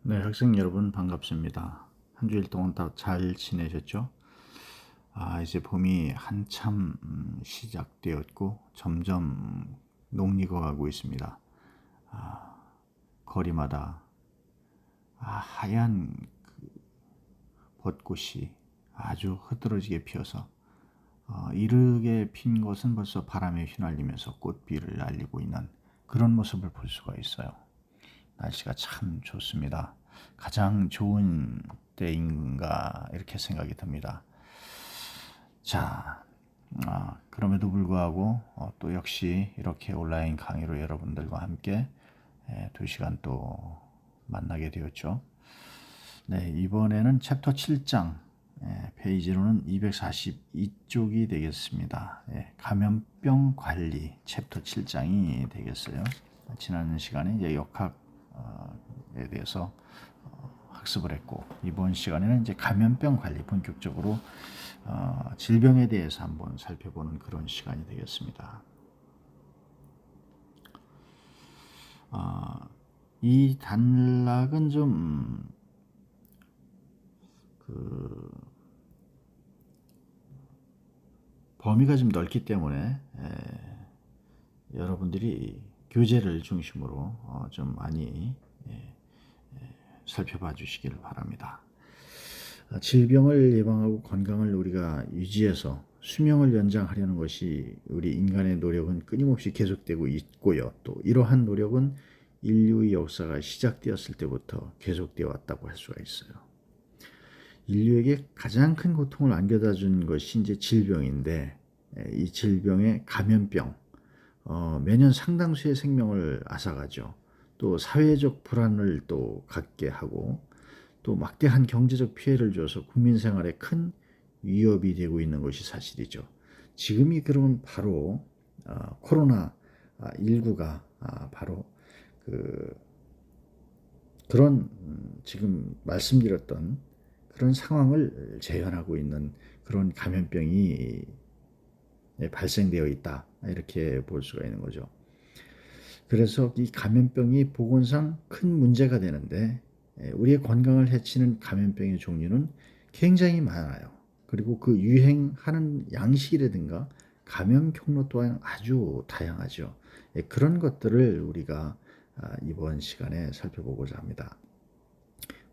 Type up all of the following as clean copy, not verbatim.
네, 학생 여러분 반갑습니다. 한 주일 동안 다 잘 지내셨죠? 이제 봄이 한참 시작되었고 점점 녹익어가고 있습니다. 거리마다 하얀 벚꽃이 아주 흐드러지게 피어서 이르게 핀 것은 벌써 바람에 휘날리면서 꽃비를 날리고 있는 그런 모습을 볼 수가 있어요. 날씨가 참 좋습니다. 가장 좋은 때인가 이렇게 생각이 듭니다. 자, 그럼에도 불구하고 또 역시 이렇게 온라인 강의로 여러분들과 함께 2시간 또 만나게 되었죠. 네, 이번에는 챕터 7장 페이지로는 242쪽이 되겠습니다. 감염병 관리 챕터 7장이 되겠어요. 지난 시간에 이제 역학에 대해서 학습을 했고 이번 시간에는 이제 감염병 관리 본격적으로 질병에 대해서 한번 살펴보는 그런 시간이 되겠습니다. 이 단락은 좀 범위가 좀 넓기 때문에 여러분들이 교재를 중심으로 좀 많이 살펴봐 주시기를 바랍니다. 질병을 예방하고 건강을 우리가 유지해서 수명을 연장하려는 것이 우리 인간의 노력은 끊임없이 계속되고 있고요. 또 이러한 노력은 인류의 역사가 시작되었을 때부터 계속되어 왔다고 할 수가 있어요. 인류에게 가장 큰 고통을 안겨다 준 것이 이제 질병인데 이 질병의 감염병 매년 상당수의 생명을 앗아가죠. 또 사회적 불안을 또 갖게 하고 또 막대한 경제적 피해를 줘서 국민 생활에 큰 위협이 되고 있는 것이 사실이죠. 지금이 그러면 바로 코로나 19가 바로 그런 지금 말씀드렸던 그런 상황을 재현하고 있는 그런 감염병이 발생되어 있다 이렇게 볼 수가 있는 거죠. 그래서 이 감염병이 보건상 큰 문제가 되는데 우리의 건강을 해치는 감염병의 종류는 굉장히 많아요. 그리고 그 유행하는 양식이라든가 감염 경로 또한 아주 다양하죠. 그런 것들을 우리가 이번 시간에 살펴보고자 합니다.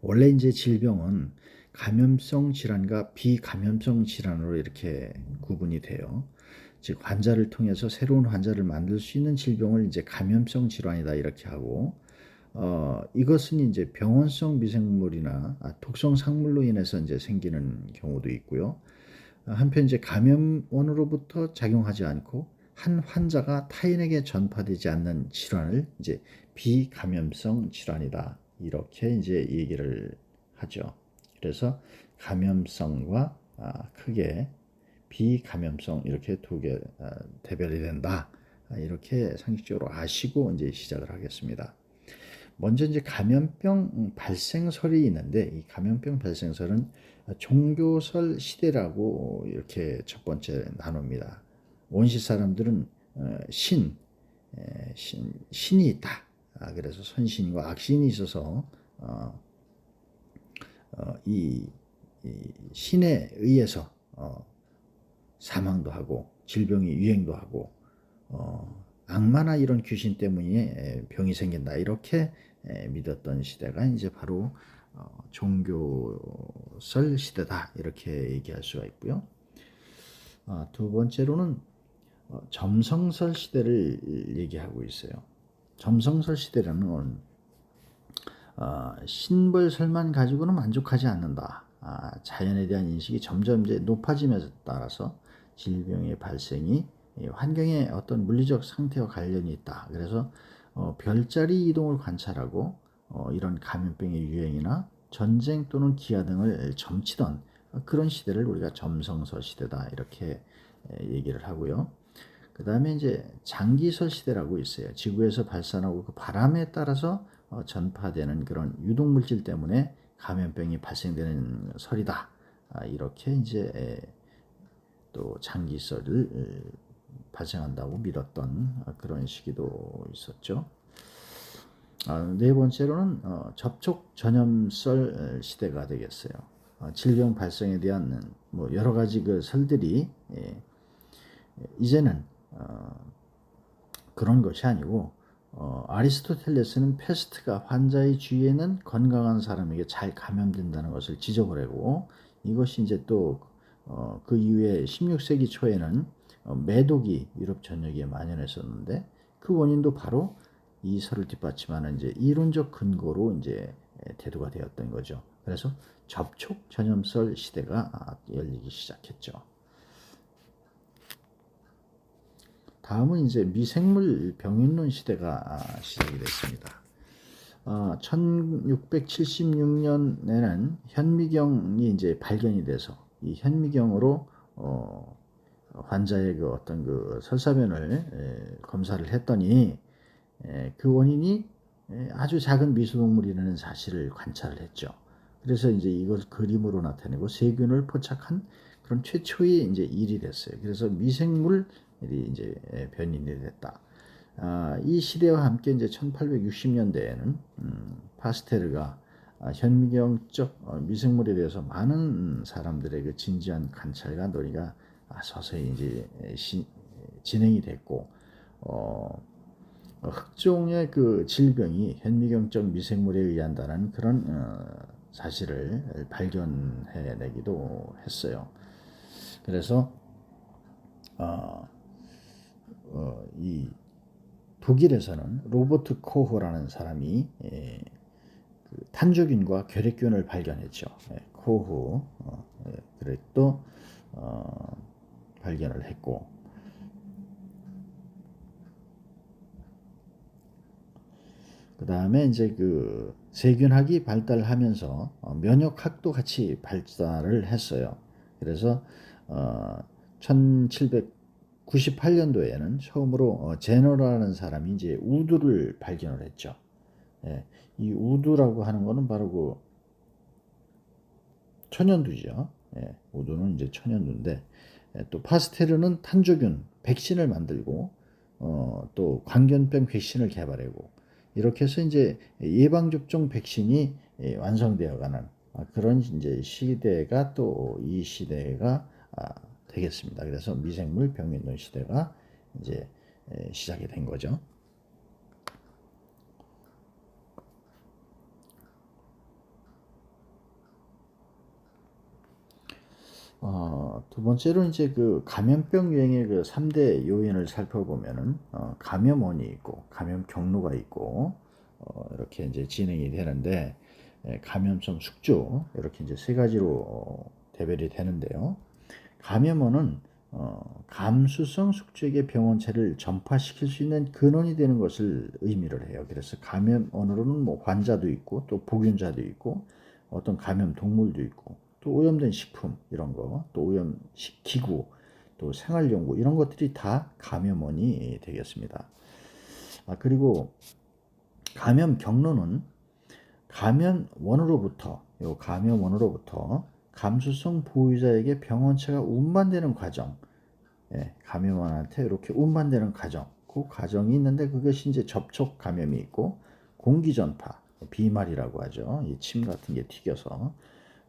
원래 이제 질병은 감염성 질환과 비감염성 질환으로 이렇게 구분이 돼요. 즉 환자를 통해서 새로운 환자를 만들 수 있는 질병을 이제 감염성 질환이다 이렇게 하고 이것은 이제 병원성 미생물이나 독성 상물로 인해서 이제 생기는 경우도 있고요. 한편 이제 감염원으로부터 작용하지 않고 한 환자가 타인에게 전파되지 않는 질환을 이제 비감염성 질환이다 이렇게 이제 얘기를 하죠. 그래서 감염성과 크게 비감염성 이렇게 두 개 대별이 된다. 이렇게 상식적으로 아시고 이제 시작을 하겠습니다. 먼저 이제 감염병 발생설이 있는데 이 감염병 발생설은 종교설 시대라고 이렇게 첫 번째 나눕니다. 원시 사람들은 신이 있다. 그래서 선신과 악신이 있어서 이 신에 의해서 사망도 하고 질병이 유행도 하고 악마나 이런 귀신 때문에 병이 생긴다 이렇게 믿었던 시대가 이제 바로 종교설 시대다 이렇게 얘기할 수가 있고요. 두 번째로는 점성설 시대를 얘기하고 있어요. 점성설 시대라는 건 신벌설만 가지고는 만족하지 않는다. 자연에 대한 인식이 점점 이제 높아짐에 따라서 질병의 발생이 환경의 어떤 물리적 상태와 관련이 있다. 그래서 별자리 이동을 관찰하고 이런 감염병의 유행이나 전쟁 또는 기아 등을 점치던 그런 시대를 우리가 점성설 시대다 이렇게 얘기를 하고요. 그 다음에 이제 장기설 시대라고 있어요. 지구에서 발산하고 그 바람에 따라서 전파되는 그런 유독물질 때문에 감염병이 발생되는 설이다. 이렇게 이제 또 장기설을 발생한다고 믿었던 그런 시기도 있었죠. 네 번째로는 접촉 전염설 시대가 되겠어요. 질병 발생에 대한 뭐 여러 가지 그 설들이 이제는 그런 것이 아니고 아리스토텔레스는 패스트가 환자의 주위에는 건강한 사람에게 잘 감염된다는 것을 지적을 하고, 이것이 이제 또 그 이후에 16세기 초에는 매독이 유럽 전역에 만연했었는데, 그 원인도 바로 이 설을 뒷받침하는 이제 이론적 근거로 이제 대두가 되었던 거죠. 그래서 접촉 전염설 시대가 열리기 시작했죠. 다음은 이제 미생물 병인론 시대가 시작이 됐습니다. 1676년에는 현미경이 이제 발견이 돼서 이 현미경으로 환자의 그 어떤 그 설사변을 검사를 했더니 그 원인이 아주 작은 미수동물이라는 사실을 관찰을 했죠. 그래서 이제 이걸 그림으로 나타내고 세균을 포착한 그런 최초의 이제 일이 됐어요. 그래서 미생물이 이제 변인이 됐다. 이 시대와 함께 이제 1860년대에는 파스테르가 현미경적 미생물에 대해서 많은 사람들의 그 진지한 관찰과 논의가 서서히 이제 진행이 됐고, 흑종의 그 질병이 현미경적 미생물에 의한다는 그런 사실을 발견해내기도 했어요. 그래서 이 독일에서는 로버트 코흐라는 사람이 그 탄저균과 결핵균을 발견했죠. 코흐 그랬도 발견을 했고, 그 다음에 이제 그 세균학이 발달하면서 면역학도 같이 발달을 했어요. 그래서 1798년도에는 처음으로 제너라는 사람이 이제 우두를 발견을 했죠. 이 우두라고 하는 거는 바로 그 천연두죠. 우두는 이제 천연두인데, 또 파스테르는 탄저균 백신을 만들고 또 광견병 백신을 개발하고, 이렇게 해서 이제 예방접종 백신이 완성되어가는 그런 이제 시대가 또 이 시대가 되겠습니다. 그래서 미생물 병인론 시대가 이제 시작이 된 거죠. 두 번째로 이제 그 감염병 유행의 그 3대 요인을 살펴보면은 감염원이 있고 감염 경로가 있고 이렇게 이제 진행이 되는데, 감염성 숙주 이렇게 이제 세 가지로 대별이 되는데요. 감염원은 감수성 숙주에게 병원체를 전파시킬 수 있는 근원이 되는 것을 의미를 해요. 그래서 감염원으로는 뭐 환자도 있고 또 보균자도 있고 어떤 감염 동물도 있고 또 오염된 식품 이런 거, 또 오염 기구, 또 생활용구 이런 것들이 다 감염원이 되겠습니다. 그리고 감염 경로는 감염원으로부터 감수성 보유자에게 병원체가 운반되는 과정, 감염원한테 이렇게 운반되는 과정, 그 과정이 있는데, 그것이 이제 접촉 감염이 있고 공기 전파, 비말이라고 하죠. 이 침 같은 게 튀겨서.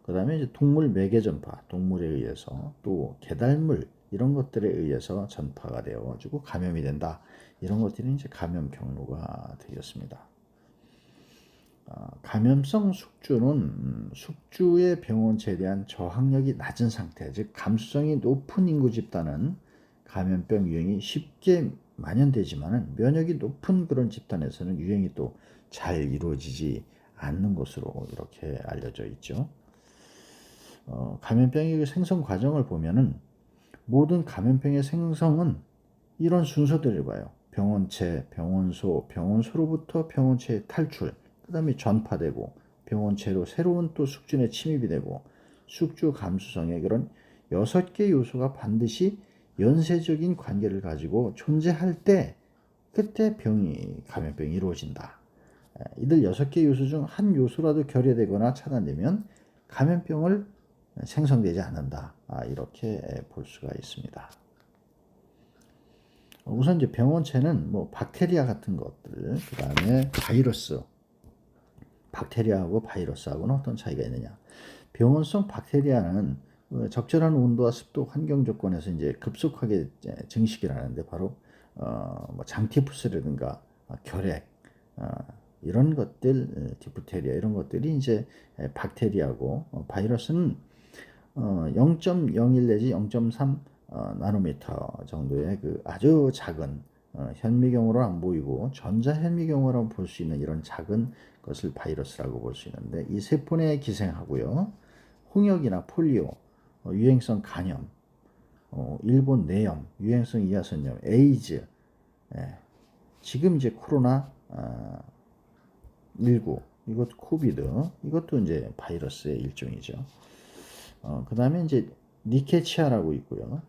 그 다음에 이제 동물 매개 전파, 동물에 의해서, 또 개달물 이런 것들에 의해서 전파가 되어가지고 감염이 된다. 이런 것들이 이제 감염 경로가 되겠습니다. 감염성 숙주는 숙주의 병원체에 대한 저항력이 낮은 상태, 즉 감수성이 높은 인구 집단은 감염병 유행이 쉽게 만연되지만 면역이 높은 그런 집단에서는 유행이 또 잘 이루어지지 않는 것으로 이렇게 알려져 있죠. 감염병의 생성 과정을 보면은 모든 감염병의 생성은 이런 순서대로 봐요. 병원체, 병원소, 병원소로부터 병원체의 탈출, 그 다음에 전파되고 병원체로 새로운 또 숙주에 침입이 되고, 숙주 감수성의 그런 6개 요소가 반드시 연쇄적인 관계를 가지고 존재할 때 그때 감염병이 이루어진다. 이들 6개 요소 중 한 요소라도 결여되거나 차단되면 감염병을 생성되지 않는다. 이렇게 볼 수가 있습니다. 우선 이제 병원체는 뭐 박테리아 같은 것들, 그 다음에 바이러스, 박테리아하고 바이러스하고는 어떤 차이가 있느냐? 병원성 박테리아는 적절한 온도와 습도 환경 조건에서 이제 급속하게 증식을 하는데 바로 뭐 장티푸스라든가 결핵 이런 것들, 디프테리아 이런 것들이 이제 박테리아고, 바이러스는 0.01 내지 0.3 나노미터 정도의 그 아주 작은, 현미경으로 안 보이고 전자현미경으로 볼 수 있는 이런 작은 것을 바이러스라고 볼 수 있는데, 이 세포내에 기생하고요. 홍역이나 폴리오, 유행성 간염, 일본 뇌염, 유행성 이하선염, 에이즈, 예, 지금 이제 코로나 19, 이것 코비드, 이것도 이제 바이러스의 일종이죠. 그 다음에 이제 니케치아라고 있고요.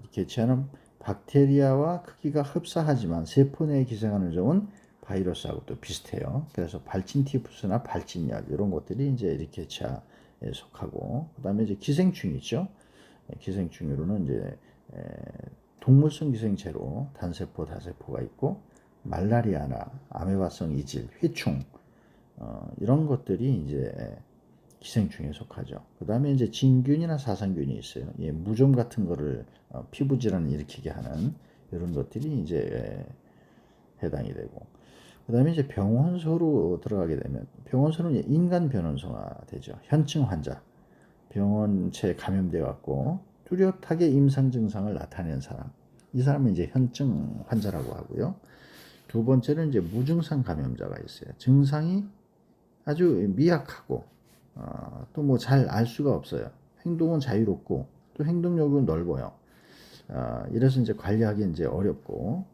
니케치아는 박테리아와 크기가 흡사하지만 세포 내에 기생하는 점은 바이러스하고 또 비슷해요. 그래서 발진티푸스나 발진열 이런 것들이 이제 니케치아에 속하고, 그 다음에 이제 기생충이 있죠. 기생충으로는 이제 동물성 기생체로 단세포, 다세포가 있고, 말라리아나 아메바성 이질, 회충 이런 것들이 이제 기생충에 속하죠. 그 다음에 이제 진균이나 사상균이 있어요. 예, 무좀 같은 거를 피부 질환을 일으키게 하는 이런 것들이 이제 해당이 되고, 그 다음에 이제 병원소로 들어가게 되면 병원소는 인간 변원소가 되죠. 현증 환자, 병원체에 감염돼 갖고 뚜렷하게 임상 증상을 나타내는 사람, 이 사람은 이제 현증 환자라고 하고요. 두 번째는 이제 무증상 감염자가 있어요. 증상이 아주 미약하고 또 뭐 잘 알 수가 없어요. 행동은 자유롭고 또 행동력은 넓어요. 이래서 이제 관리하기 이제 어렵고,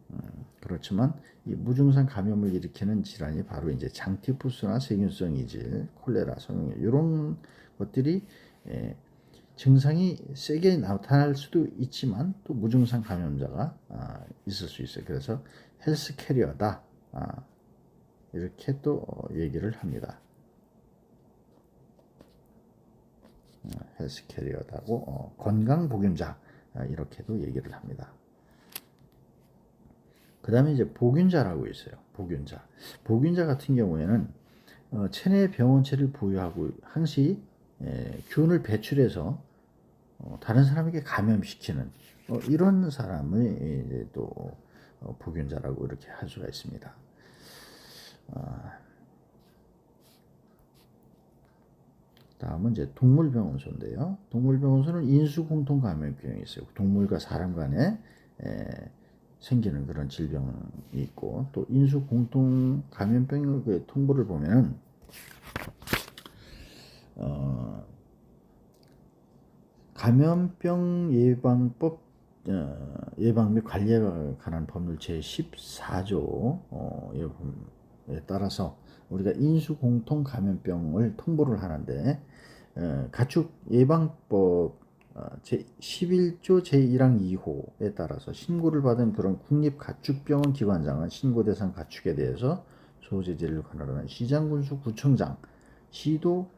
그렇지만 이 무증상 감염을 일으키는 질환이 바로 이제 장티푸스나 세균성 이질, 콜레라, 성형열 이런 것들이 증상이 세게 나타날 수도 있지만 또 무증상 감염자가 있을 수 있어요. 그래서 헬스 캐리어다, 이렇게 또 얘기를 합니다. 헬스 캐리어다고, 건강 복균자, 이렇게도 얘기를 합니다. 그 다음에 이제 보균자라고 있어요. 보균자. 보균자 같은 경우에는 체내 병원체를 보유하고 항시 균을 배출해서 다른 사람에게 감염시키는 이런 사람을 이제 또 보균자라고 이렇게 할 수가 있습니다. 다음은 이제 동물병원소인데요. 동물병원소는 인수공통 감염병이 있어요. 동물과 사람 간에 생기는 그런 질병이 있고, 또 인수공통 감염병의 그 통보를 보면은 감염병 예방법 예방 및 관리에 관한 법률 제14조에 따라서 우리가 인수공통 감염병을 통보를 하는데, 가축 예방법 제11조 제1항 2호에 따라서 신고를 받은 그런 국립가축병원 기관장은 신고 대상 가축에 대해서 소재지를 관할하는 시장군수 구청장, 시도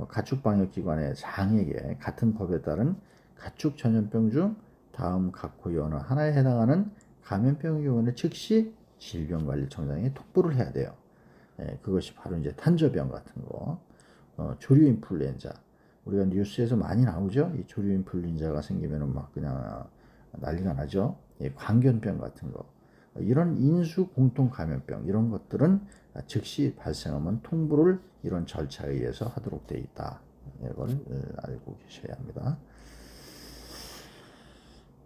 가축방역기관의 장에게 같은 법에 따른 가축 전염병 중 다음 각호의 어느 하나에 해당하는 감염병의 경우는 즉시 질병관리청장에 통보를 해야 돼요. 그것이 바로 이제 탄저병 같은 거, 조류 인플루엔자, 우리가 뉴스에서 많이 나오죠. 이 조류 인플루엔자가 생기면은 막 그냥 난리가 나죠. 광견병 같은 거, 이런 인수 공통 감염병 이런 것들은 즉시 발생하면 통보를 이런 절차에 의해서 하도록 되어 있다. 이걸 알고 계셔야 합니다.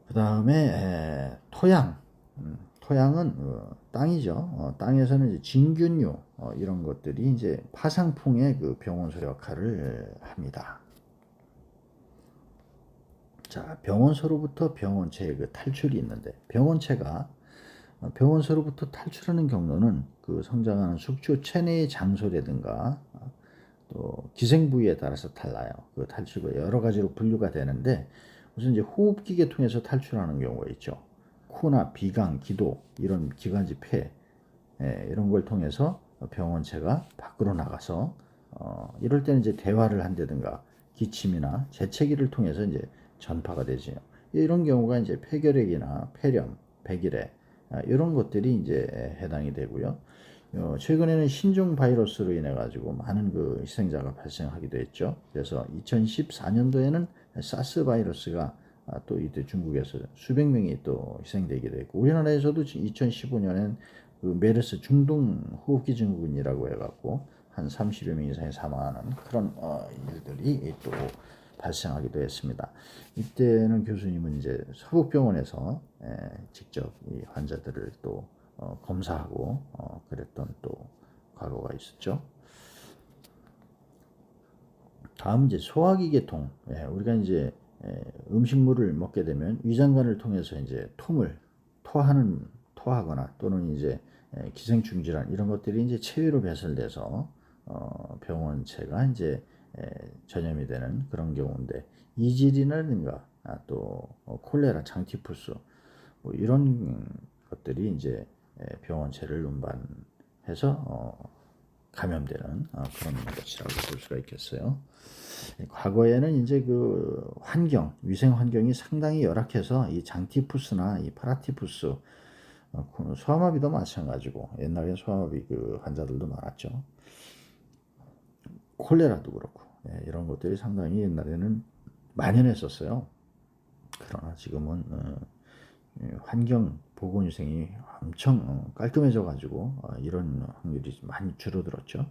그 다음에 토양. 토양은 땅이죠. 땅에서는 이제 진균류 이런 것들이 이제 파상풍의 그 병원소 역할을 합니다. 자, 병원소로부터 병원체의 그 탈출이 있는데, 병원체가 병원소로부터 탈출하는 경로는 그 성장하는 숙주 체내의 장소라든가 또 기생 부위에 따라서 달라요. 그 탈출가 여러 가지로 분류가 되는데, 우선 이제 호흡기계 통해서 탈출하는 경우가 있죠. 코나 비강, 기도 이런 기관지 폐, 이런 걸 통해서 병원체가 밖으로 나가서 이럴 때는 이제 대화를 한다든가 기침이나 재채기를 통해서 이제 전파가 되죠. 이런 경우가 이제 폐결핵이나 폐렴, 백일해 이런 것들이 이제 해당이 되고요. 최근에는 신종 바이러스로 인해 가지고 많은 그 희생자가 발생하기도 했죠. 그래서 2014년도에는 사스 바이러스가 또 이때 중국에서 수백 명이 또 희생되기도 했고, 우리나라에서도 2015년엔 그 메르스 중동 호흡기 증후군이라고 해갖고 한 30여 명 이상이 사망하는 그런 일들이 또 발생하기도 했습니다. 이때는 교수님은 이제 서북병원에서 직접 이 환자들을 또 검사하고 그랬던 또 과거가 있었죠. 다음 이제 소화기 계통. 우리가 이제 음식물을 먹게 되면 위장관을 통해서 이제 토하거나 또는 이제 기생충 질환 이런 것들이 이제 체외로 배설돼서 병원체가 이제 전염이 되는 그런 경우인데, 이질이라든가 또 콜레라, 장티푸스 뭐 이런 것들이 이제 병원체를 운반해서 감염되는 그런 것이라고 볼 수가 있겠어요. 과거에는 이제 그 위생 환경이 상당히 열악해서 이 장티푸스나 이 파라티푸스, 소아마비도 마찬가지고 옛날에 소아마비 그 환자들도 많았죠. 콜레라도 그렇고 이런 것들이 상당히 옛날에는 만연했었어요. 그러나 지금은 환경 보건위생이 엄청 깔끔해져 가지고 이런 확률이 많이 줄어들었죠.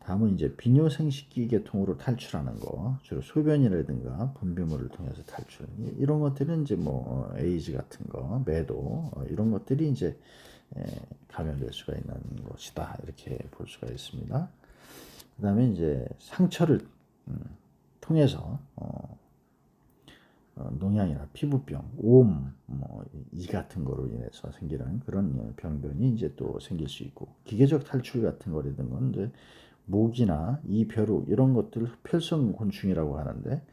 다음은 이제 비뇨생식기 계통으로 탈출하는 거, 주로 소변이라든가 분비물을 통해서 탈출. 이런 것들은 이제 뭐 에이즈 같은 거, 매도 이런 것들이 이제 감염될 수가 있는 것이다, 이렇게 볼 수가 있습니다. 그다음에 이제 상처를 통해서 농양이나 피부병, 이 같은 거로 인해서 생기는 그런 병변이 이제 또 생길 수 있고, 기계적 탈출 같은 거라든가 이제 모기나 이벼룩 이런 것들 흡혈성 곤충이라고 하는데,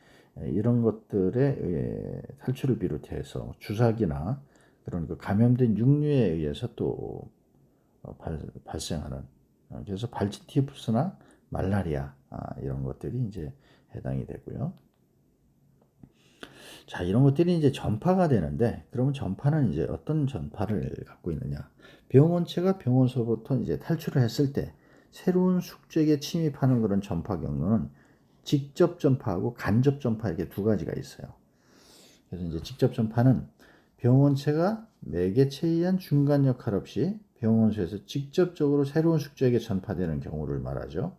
이런 것들의 탈출을 비롯해서 주사기나 그런 그 감염된 육류에 의해서 또 발생하는, 그래서 발진티푸스나 말라리아 이런 것들이 이제 해당이 되고요. 자, 이런 것들이 이제 전파가 되는데, 그러면 전파는 이제 어떤 전파를 갖고 있느냐? 병원체가 병원서부터 이제 탈출을 했을 때 새로운 숙주에게 침입하는 그런 전파 경로는 직접 전파하고 간접 전파, 이렇게 두 가지가 있어요. 그래서 이제 직접 전파는 병원체가 매개체에 의한 중간 역할 없이 병원소에서 직접적으로 새로운 숙주에게 전파되는 경우를 말하죠.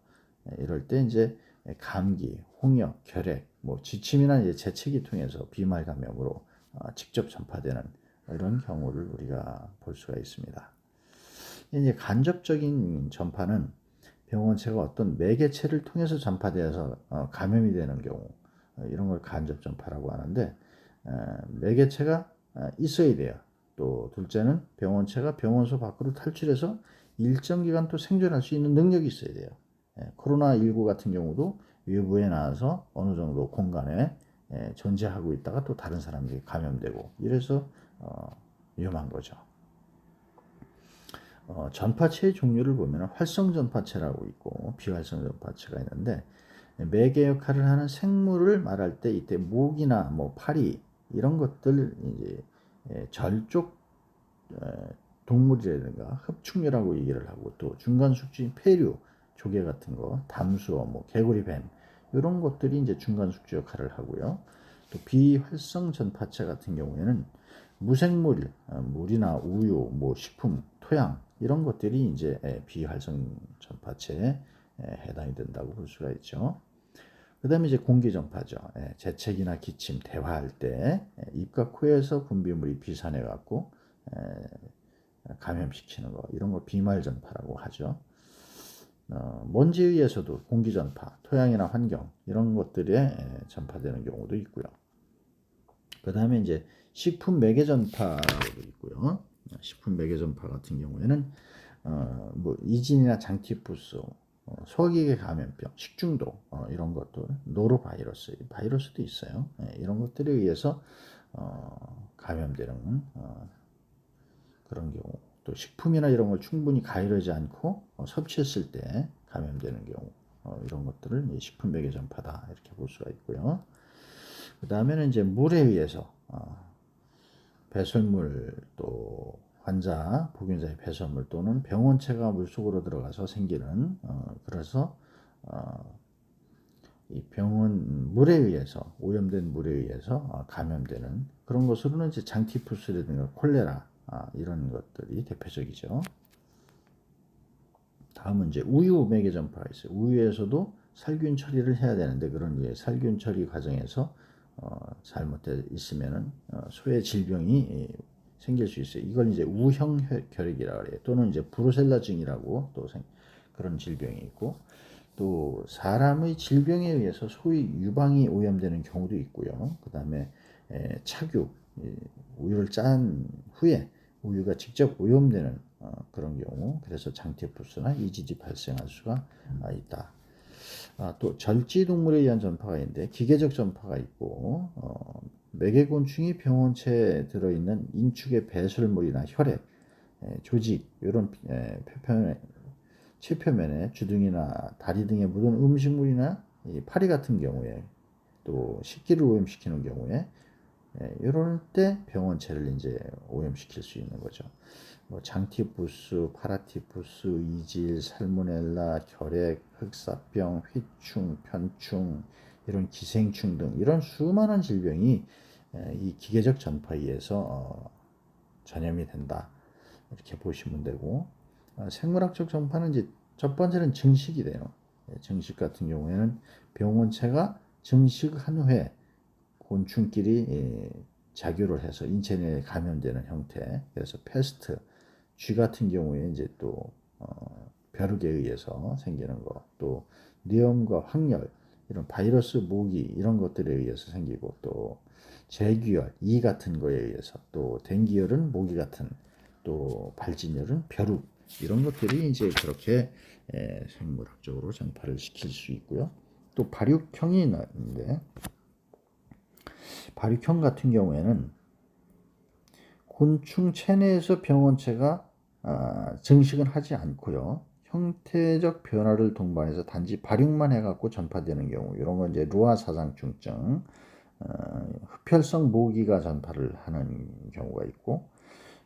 이럴 때 이제 감기, 홍역, 결핵, 뭐 지침이나 이제 재채기 통해서 비말 감염으로 직접 전파되는 이런 경우를 우리가 볼 수가 있습니다. 이제 간접적인 전파는 병원체가 어떤 매개체를 통해서 전파되어서 감염이 되는 경우, 이런 걸 간접 전파라고 하는데, 매개체가 있어야 돼요. 또 둘째는 병원체가 병원소 밖으로 탈출해서 일정 기간 또 생존할 수 있는 능력이 있어야 돼요. 코로나19 같은 경우도 외부에 나와서 어느 정도 공간에 존재하고 있다가 또 다른 사람들이 감염되고 이래서 위험한 거죠. 전파체의 종류를 보면 활성 전파체라고 있고 비활성 전파체가 있는데, 매개 역할을 하는 생물을 말할 때 이때 모기나 뭐 파리 이런 것들, 이제 절쪽 동물이라든가 흡충류라고 얘기를 하고, 또 중간 숙주인 폐류, 조개 같은 거, 담수어, 뭐 개구리 뱀 이런 것들이 이제 중간 숙주 역할을 하고요. 또 비활성 전파체 같은 경우에는 무생물, 물이나 우유, 뭐 식품, 토양 이런 것들이 이제 비활성 전파체에 해당이 된다고 볼 수가 있죠. 그 다음에 이제 공기 전파죠. 재채기나 기침, 대화할 때 입과 코에서 분비물이 비산해 갖고 감염시키는 거, 이런 거 비말 전파라고 하죠. 먼지에 의해서도 공기 전파, 토양이나 환경 이런 것들에 전파되는 경우도 있고요. 그 다음에 이제 식품 매개 전파도 있고요. 식품 매개 전파 같은 경우에는 뭐 이진이나 장티푸스, 소화기계 감염병, 식중독 이런 것들, 바이러스도 있어요. 이런 것들에 의해서 감염되는 그런 경우, 또 식품이나 이런 걸 충분히 가열하지 않고 섭취했을 때 감염되는 경우, 이런 것들을 식품 매개 전파다, 이렇게 볼 수가 있고요. 그 다음에는 이제 물에 의해서 배설물 또 환자, 복용자의 배설물 또는 병원체가 물속으로 들어가서 생기는 그래서 이 병원 물에 의해서 오염된 물에 의해서 감염되는 그런 것으로는 이제 장티푸스라든가 콜레라 이런 것들이 대표적이죠. 다음은 이제 우유 매개 전파가 있어요. 우유에서도 살균 처리를 해야 되는데 그런 살균 처리 과정에서 잘못되어 있으면은 소의 질병이 생길 수 있어요. 이걸 이제 우형 결핵이라고 해요. 또는 이제 브루셀라증이라고 또 그런 질병이 있고 또 사람의 질병에 의해서 소의 유방이 오염되는 경우도 있고요. 그 다음에 착유, 우유를 짠 후에 우유가 직접 오염되는 그런 경우, 그래서 장티푸스나 이질이 발생할 수가 있다. 또 절지동물에 의한 전파가 있는데 기계적 전파가 있고 매개곤충이 병원체에 들어있는 인축의 배설물이나 혈액, 조직 이런 체표면에 주둥이나 다리 등에 묻은 음식물이나 파리 같은 경우에 또 식기를 오염시키는 경우에 이럴 때 병원체를 이제 오염시킬 수 있는 거죠. 뭐 장티푸스, 파라티푸스, 이질, 살모넬라, 결핵, 흑사병, 회충, 편충, 이런 기생충 등 이런 수많은 질병이 이 기계적 전파에 의해서 전염이 된다. 이렇게 보시면 되고 생물학적 전파는 이제 첫 번째는 증식이 돼요. 증식 같은 경우에는 병원체가 증식한 후에 곤충끼리 작유를 해서 인체 내에 감염되는 형태. 그래서 패스트, 쥐 같은 경우에 이제 또 벼룩에 의해서 생기는 거, 또 뇌염과 확열 이런 바이러스 모기 이런 것들에 의해서 생기고 또 재규열 이 같은 거에 의해서 또 댕기열은 모기 같은 또 발진열은 벼룩 이런 것들이 이제 그렇게 생물학적으로 전파를 시킬 수 있고요. 또 발육형이 있는데 발육형 같은 경우에는 곤충 체내에서 병원체가 증식은 하지 않고요. 형태적 변화를 동반해서 단지 발육만 해갖고 전파되는 경우 이런 건 이제 루아 사상충증, 흡혈성 모기가 전파를 하는 경우가 있고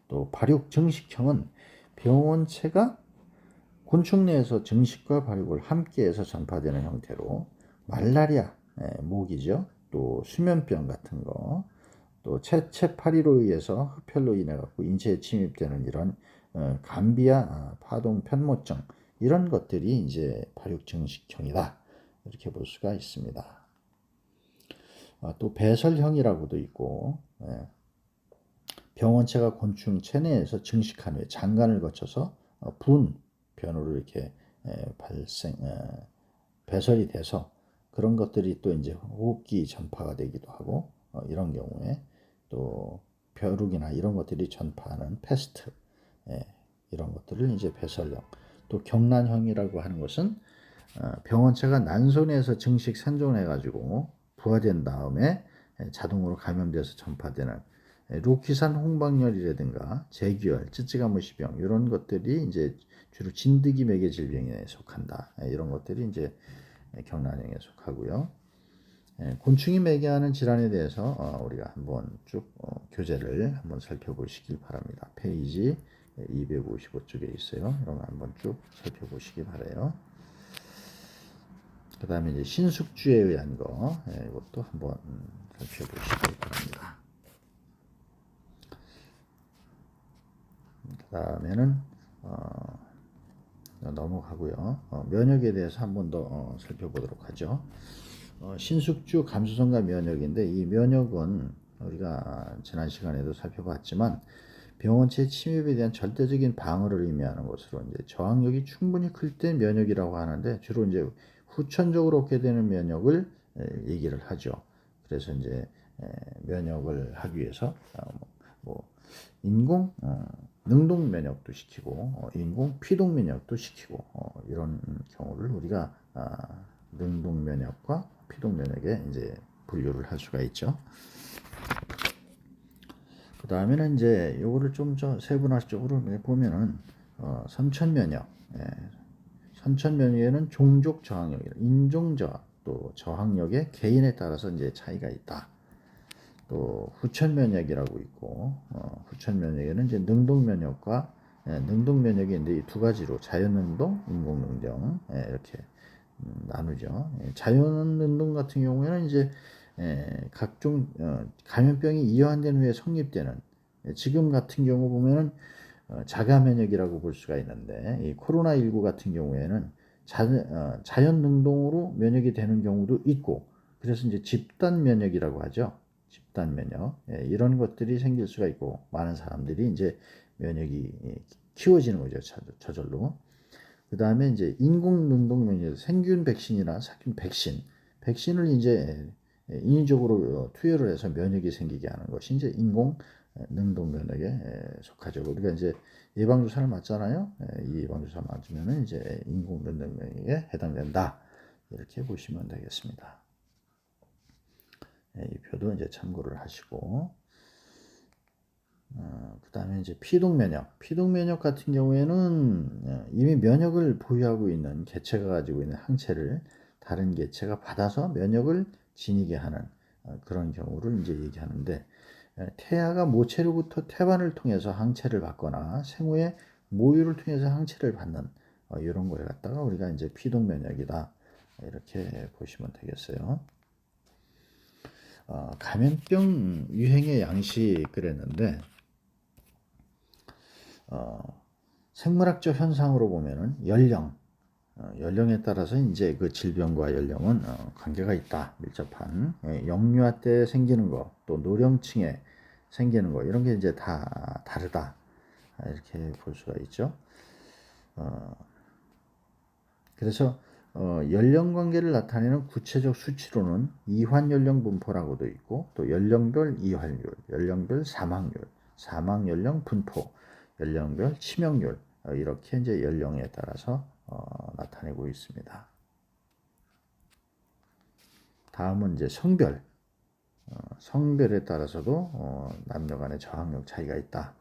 또 발육 증식형은 병원체가 곤충 내에서 증식과 발육을 함께해서 전파되는 형태로 말라리아 모기죠. 또 수면병 같은 거, 또 채채파리로 의해서 흡혈로 인해 갖고 인체에 침입되는 이런 감비아 파동 편모증 이런 것들이 이제 발육 증식형이다 이렇게 볼 수가 있습니다. 또 배설형이라고도 있고 병원체가 곤충 체내에서 증식한 후에 장관을 거쳐서 분 변으로 이렇게 배설이 돼서 그런 것들이 또 이제 호흡기 전파가 되기도 하고 이런 경우에 또 벼룩이나 이런 것들이 전파하는 패스트 이런 것들을 이제 배설형. 또 경란형이라고 하는 것은 병원체가 난소내에서 증식 생존해 가지고 부화된 다음에 자동으로 감염돼서 전파되는 로키산 홍박열이라든가 재규열, 찌찌가무시병 이런 것들이 이제 주로 진드기 매개 질병에 속한다. 이런 것들이 이제 경란형에 속하고요. 곤충이 매개하는 질환에 대해서 우리가 한번 쭉 교재를 한번 살펴보시길 바랍니다. 페이지 255쪽에 있어요. 그럼 한번 쭉 살펴보시기 바라요. 그 다음에 이제 신숙주에 의한 거 이것도 한번 살펴보시기 바랍니다. 그 다음에는 넘어가고요. 면역에 대해서 한번 더 살펴보도록 하죠. 신숙주 감수성과 면역인데 이 면역은 우리가 지난 시간에도 살펴봤지만 병원체 침입에 대한 절대적인 방어를 의미하는 것으로 이제 저항력이 충분히 클 때 면역이라고 하는데 주로 이제 후천적으로 얻게 되는 면역을 얘기를 하죠. 그래서 이제 면역을 하기 위해서 뭐 인공 능동 면역도 시키고 인공 피동 면역도 시키고 이런 경우를 우리가 능동 면역과 피동 면역에 이제 분류를 할 수가 있죠. 그 다음에는 이제 요거를 좀 세분화적으로 보면은 선천 면역, 선천 면역에는 종족 저항력, 인종 저항, 또 저항력의 개인에 따라서 이제 차이가 있다. 또 후천 면역이라고 있고, 후천 면역에는 이제 능동 면역과 능동 면역이 있는데 이 두 가지로 자연 능동, 인공 능동 이렇게 나누죠. 자연 능동 같은 경우에는 이제 각종 감염병이 이완된 후에 성립되는, 지금 같은 경우 보면은 자가 면역이라고 볼 수가 있는데, 이 코로나19 같은 경우에는 자연 능동으로 면역이 되는 경우도 있고, 그래서 이제 집단 면역이라고 하죠. 집단 면역. 이런 것들이 생길 수가 있고, 많은 사람들이 이제 면역이 키워지는 거죠. 저절로. 그 다음에 이제 인공 능동 면역, 생균 백신이나殺菌 백신을 이제 인위적으로 투여를 해서 면역이 생기게 하는 것이 이제 인공 능동 면역에 속하죠. 우리가 이제 예방주사를 맞잖아요. 이 예방주사 맞으면은 이제 인공 능동 면역에 해당된다. 이렇게 보시면 되겠습니다. 이 표도 이제 참고를 하시고, 그 다음에 이제 피동면역. 피동면역 같은 경우에는 이미 면역을 보유하고 있는 개체가 가지고 있는 항체를 다른 개체가 받아서 면역을 지니게 하는 그런 경우를 이제 얘기하는데, 태아가 모체로부터 태반을 통해서 항체를 받거나 생후에 모유를 통해서 항체를 받는 이런 거에 갖다가 우리가 이제 피동면역이다. 이렇게 보시면 되겠어요. 감염병 유행의 양식을 했는데, 생물학적 현상으로 보면은 연령에 따라서 이제 그 질병과 연령은 관계가 있다. 밀접한. 영유아 때 생기는 거, 또 노령층에 생기는 거, 이런 게 이제 다 다르다. 이렇게 볼 수가 있죠. 그래서 연령 관계를 나타내는 구체적 수치로는 이환 연령 분포라고도 있고, 또 연령별 이환율, 연령별 사망률, 사망 연령 분포, 연령별 치명률, 이렇게 이제 연령에 따라서 나타내고 있습니다. 다음은 이제 성별. 성별에 따라서도 남녀 간의 저항력 차이가 있다.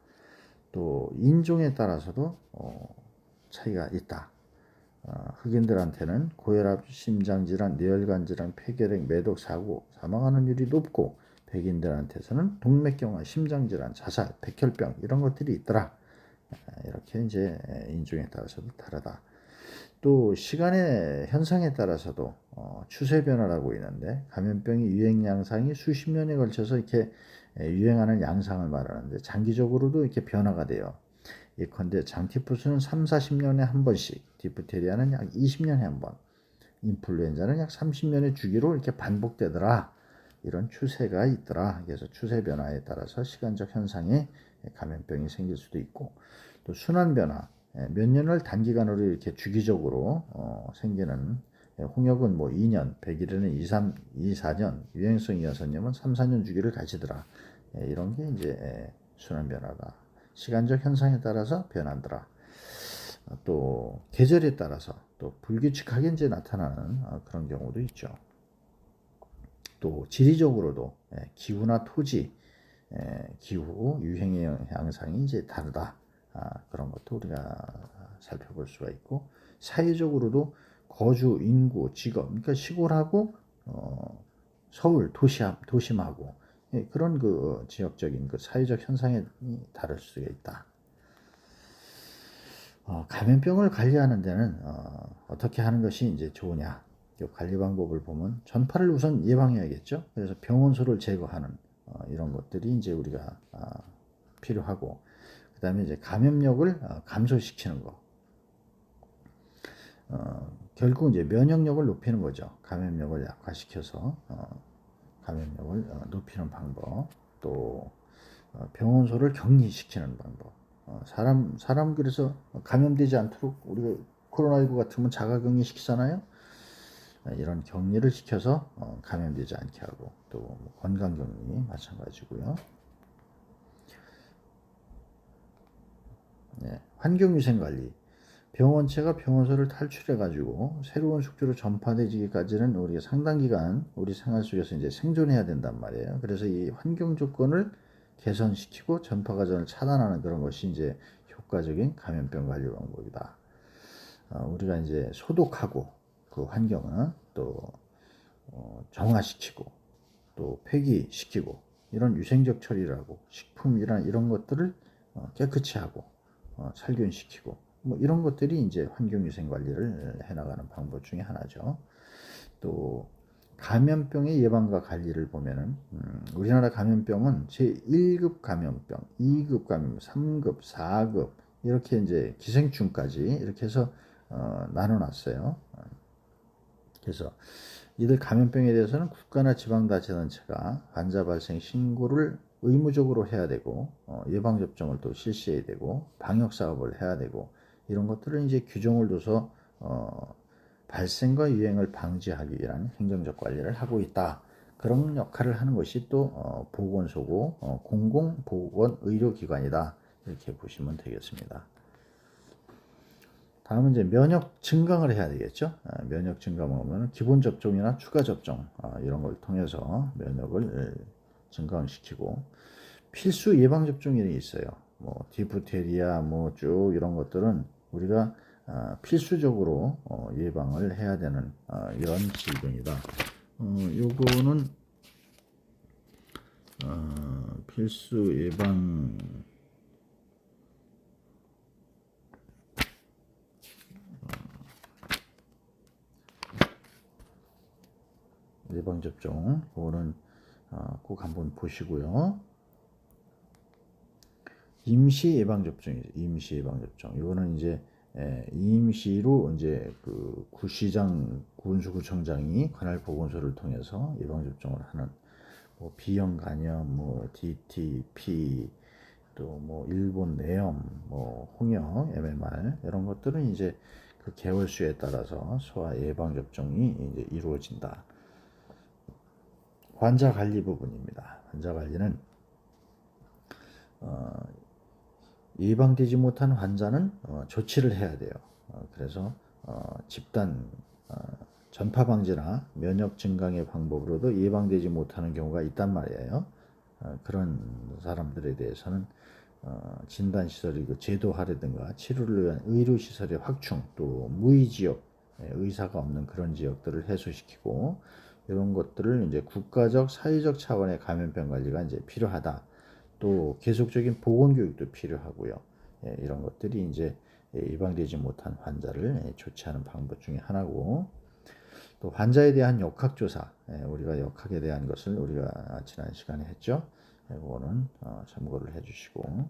또 인종에 따라서도 차이가 있다. 흑인들한테는 고혈압, 심장질환, 뇌혈관 질환, 폐결핵, 매독, 사고, 사망하는 율이 높고, 백인들한테서는 동맥경화, 심장질환, 자살, 백혈병 이런 것들이 있더라. 이렇게 이제 인종에 따라서도 다르다. 또 시간의 현상에 따라서도 추세 변화라고 있는데, 감염병이 유행 양상이 수십 년에 걸쳐서 이렇게 유행하는 양상을 말하는데, 장기적으로도 이렇게 변화가 돼요. 예컨대 장티푸스는 3, 40년에 한 번씩, 디프테리아는 약 20년에 한 번, 인플루엔자는 약 30년의 주기로 이렇게 반복되더라. 이런 추세가 있더라. 그래서 추세 변화에 따라서 시간적 현상에 감염병이 생길 수도 있고, 또 순환 변화, 몇 년을 단기간으로 이렇게 주기적으로 생기는, 홍역은 뭐 2년, 백일에는 2, 4년, 유행성이 6년은 3, 4년 주기를 가지더라. 이런 게 이제 순환 변화다. 시간적 현상에 따라서 변한더라. 또 계절에 따라서 또 불규칙하게 이제 나타나는 그런 경우도 있죠. 또 지리적으로도 기후나 토지, 기후, 유행의 양상이 이제 다르다. 그런 것도 우리가 살펴볼 수가 있고, 사회적으로도 거주, 인구, 직업, 그러니까 시골하고 서울, 도심하고 그런 그 지역적인 그 사회적 현상이 다를 수가 있다. 감염병을 관리하는 데는 어떻게 하는 것이 이제 좋으냐? 관리 방법을 보면 전파를 우선 예방해야겠죠. 그래서 병원소를 제거하는 이런 것들이 이제 우리가 필요하고, 그다음에 이제 감염력을 감소시키는 거. 결국 이제 면역력을 높이는 거죠. 감염력을 약화시켜서 감염력을 높이는 방법. 또 병원소를 격리시키는 방법. 사람 그래서 감염되지 않도록 우리가 코로나19 같으면 자가격리 시키잖아요. 이런 격리를 시켜서 감염되지 않게 하고, 또 건강격리 마찬가지고요. 환경위생관리. 병원체가 병원소를 탈출해가지고 새로운 숙주로 전파되기까지는 우리가 상당 기간 우리 생활 속에서 이제 생존해야 된단 말이에요. 그래서 이 환경 조건을 개선시키고 전파 과정을 차단하는 그런 것이 이제 효과적인 감염병 관리 방법이다. 우리가 이제 소독하고, 그 환경은 또 정화시키고, 또 폐기시키고, 이런 위생적 처리라고 식품이란 이런 것들을 깨끗이 하고 살균시키고 뭐 이런 것들이 이제 환경위생 관리를 해나가는 방법 중에 하나죠. 또 감염병의 예방과 관리를 보면은 우리나라 감염병은 제1급 감염병, 2급 감염, 3급, 4급 이렇게 이제 기생충까지 이렇게 해서 나눠놨어요. 그래서 이들 감염병에 대해서는 국가나 지방자치단체가 환자 발생 신고를 의무적으로 해야 되고 예방접종을 또 실시해야 되고 방역사업을 해야 되고 이런 것들을 이제 규정을 둬서 발생과 유행을 방지하기 위한 행정적 관리를 하고 있다. 그런 역할을 하는 것이 또 보건소고 공공보건의료기관이다. 이렇게 보시면 되겠습니다. 다음은 이제 면역 증강을 해야 되겠죠. 면역 증강을 하면 기본 접종이나 추가 접종 이런 걸 통해서 면역을 증강시키고 필수 예방 접종이 있어요. 뭐 디프테리아 뭐 쭉 이런 것들은 우리가 필수적으로 예방을 해야 되는 이런 질병이다. 요거는 필수 예방 예방접종 그거는 꼭 한번 보시고요. 임시 예방접종이죠. 임시 예방접종. 이거는 이제 임시로 이제 그 구시장 군수구청장이 관할 보건소를 통해서 예방접종을 하는 뭐 B형 간염, 뭐 DTP, 또 뭐 일본 뇌염, 뭐 홍역, MMR 이런 것들은 이제 그 개월수에 따라서 소아 예방 접종이 이제 이루어진다. 환자 관리 부분입니다. 환자 관리는 예방되지 못한 환자는 조치를 해야 돼요. 그래서 집단 전파 방지나 면역 증강의 방법으로도 예방되지 못하는 경우가 있단 말이에요. 그런 사람들에 대해서는 진단시설이고 제도화라든가 치료를 위한 의료시설의 확충, 또 무의지역, 의사가 없는 그런 지역들을 해소시키고 이런 것들을 이제 국가적, 사회적 차원의 감염병 관리가 이제 필요하다. 또 계속적인 보건 교육도 필요하고요. 이런 것들이 이제 예방되지 못한 환자를 조치하는 방법 중에 하나고 또 환자에 대한 역학조사, 우리가 역학에 대한 것을 우리가 지난 시간에 했죠. 그거는 참고를 해주시고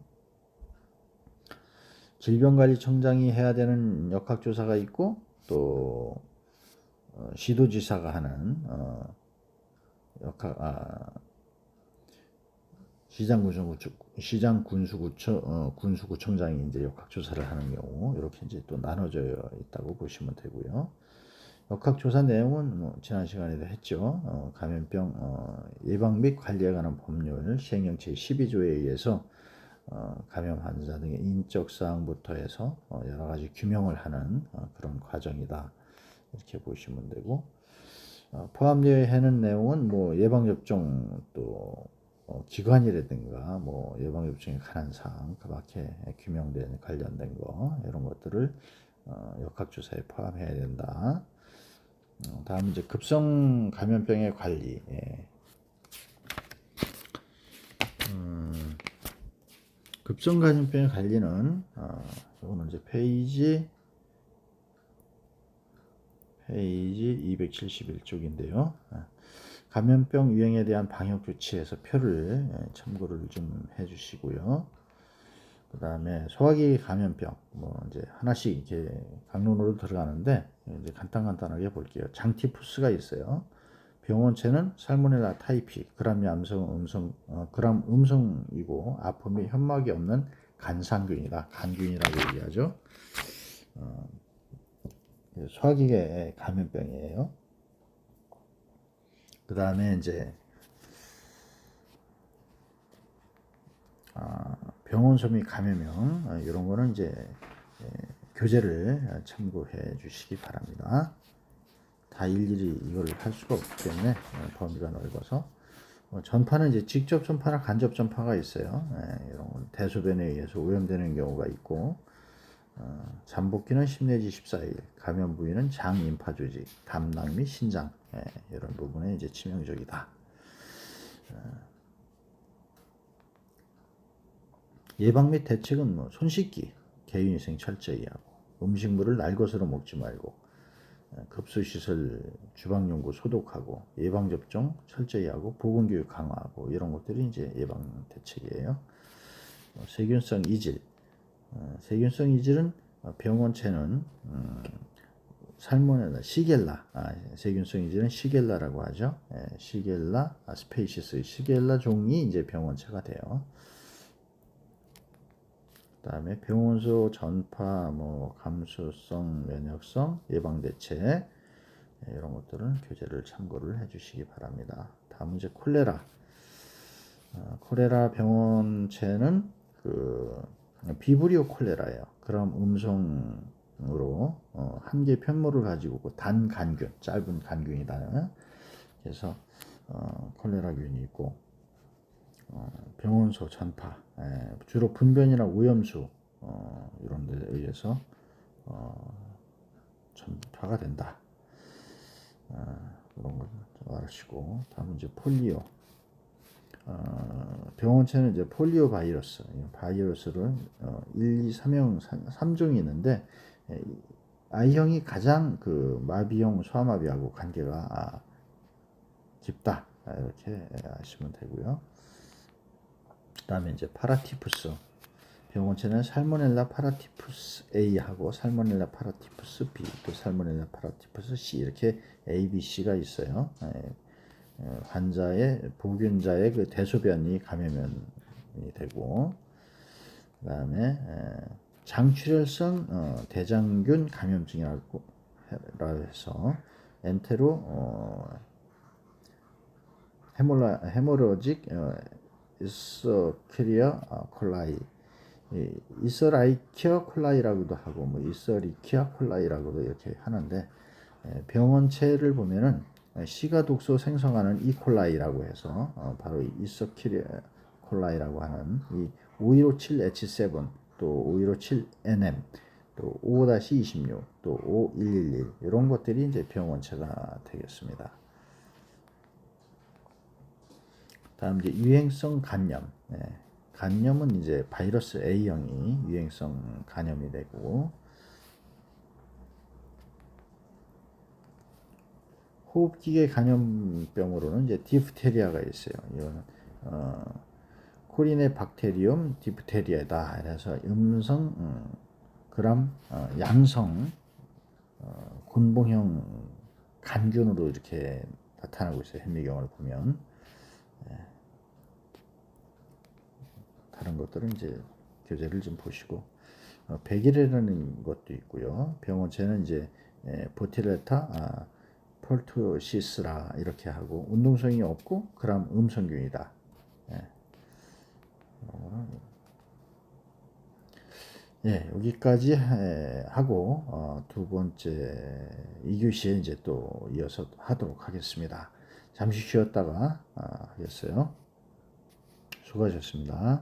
질병관리청장이 해야 되는 역학조사가 있고 또 시도지사가 하는 군수구청장이 이제 역학조사를 하는 경우 이렇게 이제 또 나눠져 있다고 보시면 되고요. 역학조사 내용은 뭐 지난 시간에도 했죠. 감염병 예방 및 관리에 관한 법률 시행령 제12조에 의해서 감염 환자 등의 인적 사항부터 해서 여러 가지 규명을 하는 그런 과정이다. 이렇게 보시면 되고 포함되어 있는 내용은 뭐 예방 접종 또 기관이라든가 뭐 예방 접종에 관한 사항 그밖에 규명된 관련된 거 이런 것들을 역학조사에 포함해야 된다. 다음 이제 급성 감염병의 관리. 급성 감염병의 관리는 이거는 이제 페이지 271쪽인데요. 감염병 유행에 대한 방역 조치에서 표를 참고를 좀 해주시고요. 그 다음에 소화기 감염병 뭐 이제 하나씩 이렇게 강론으로 들어가는데 이제 간단하게 볼게요. 장티푸스가 있어요. 병원체는 살모넬라 타이피, 그람 음성이고 아픔이 현막이 없는 간상균이다. 간균이라고 얘기하죠. 소화기계 감염병이에요. 그 다음에 이제 병원소 및 감염형 이런 거는 이제 교재를 참고해 주시기 바랍니다. 다 일일이 이걸 할 수가 없기 때문에 범위가 넓어서 전파는 이제 직접 전파나 간접 전파가 있어요. 이런 건 대소변에 의해서 오염되는 경우가 있고 잠복기는 10 내지 14일, 감염 부위는 장, 임파 조직, 담낭 및 신장 이런 부분에 이제 치명적이다. 예방 및 대책은 뭐 손 씻기, 개인위생 철저히 하고, 음식물을 날 것으로 먹지 말고, 급수시설 주방용구 소독하고, 예방접종 철저히 하고, 보건교육 강화하고, 이런 것들이 이제 예방 대책이에요. 세균성 이질, 세균성 이질은 병원체는 살모넬라, 시겔라, 세균성 이질은 시겔라라고 하죠. 시겔라 스페이시스, 시겔라 종이 이제 병원체가 돼요. 그다음에 병원소 전파, 뭐 감수성, 면역성, 예방 대책, 이런 것들은 교재를 참고를 해주시기 바랍니다. 다음 이제 콜레라. 콜레라 병원체는 그 비브리오 콜레라예요. 그럼 음성으로 한 개 편모를 가지고 단간균, 짧은 간균이다. 그래서 콜레라균이 있고, 병원소 전파, 주로 분변이나 오염수 이런 데 의해서 전파가 된다. 그런 걸 아시고, 다음 이제 폴리오. 병원체는 이제 폴리오 바이러스, 바이러스를 1, 2, 3형 3종이 있는데, I형이 가장 그 마비형 소아마비하고 관계가 깊다, 이렇게 아시면 되고요. 그다음에 이제 파라티푸스. 병원체는 살모넬라 파라티푸스 A하고 살모넬라 파라티푸스 B, 또 살모넬라 파라티푸스 C, 이렇게 A, B, C가 있어요. 환자의 보균자의 그 대소변이 감염이 되고, 그다음에 장출혈성 대장균 감염증이라고 해서 엔테로 헤모로직 이서키리아 콜라이, 이서라이키아 콜라이라고도 하고, 뭐 이서리키아 콜라이라고도 이렇게 하는데, 병원체를 보면은 C가 독소 생성하는 이콜라이라고 해서 바로 이서키리아 콜라이라고 하는 이 5157H7, 또 5157NM, 또 5-26, 또 5111, 이런 것들이 이제 병원체가 되겠습니다. 다음 이제 유행성 간염. 간염은 이제 바이러스 A형이 유행성 간염이 되고, 호흡기계 감염병으로는 이제 디프테리아가 있어요. 이거는 코리네 박테리움 디프테리아다. 그래서 음성 그람 양성 곤봉형 간균으로 이렇게 나타나고 있어요. 현미경을 보면. 다른 것들은 이제 교재를 좀 보시고, 백일이라는 것도 있고요. 병원체는 이제 보틸레타 폴투시스라 이렇게 하고, 운동성이 없고 그람 음성균이다. 여기까지 하고 두 번째 2교시에 이제 또 이어서 하도록 하겠습니다. 잠시 쉬었다가 하겠어요. 수고하셨습니다.